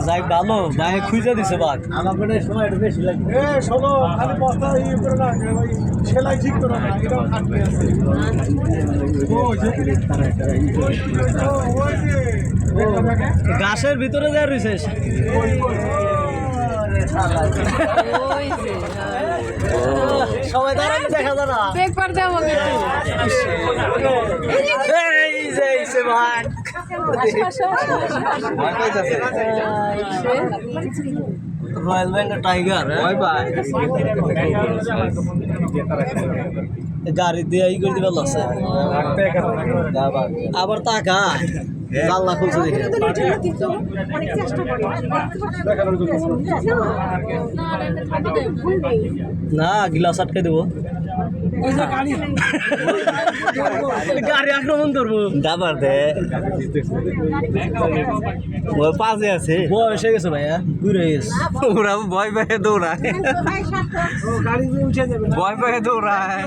যাই ভালো ভাই খুঁজে দিছে বাঘ আমাকে সময় একটু বেশি লাগে শোনো খালি বস্তা ইয়ে করে না ওই সেলাই ঠিক করে না এটাও কাটতে আছে গাছের ভিতরে যা রয়েছে সবাই দাঁড়ানো দেখা যায় না এই যে এইছে ভাই রয়্যাল বেঙ্গল টাইগার ভয় পায় গাড়ি দিয়ে ই করে দিবে লসে আবার টাকা জানলা খুলছে দেখে না গিলাস আটকে দেবো গাড়ি আক্রমণ করবো দাবার দে পাশে আছে বয়স হয়ে গেছে ভাইয়া ঘুরে গেছে ওরা ভয় পেয়ে দৌড়ায় ভয় পেয়ে দৌড়ায়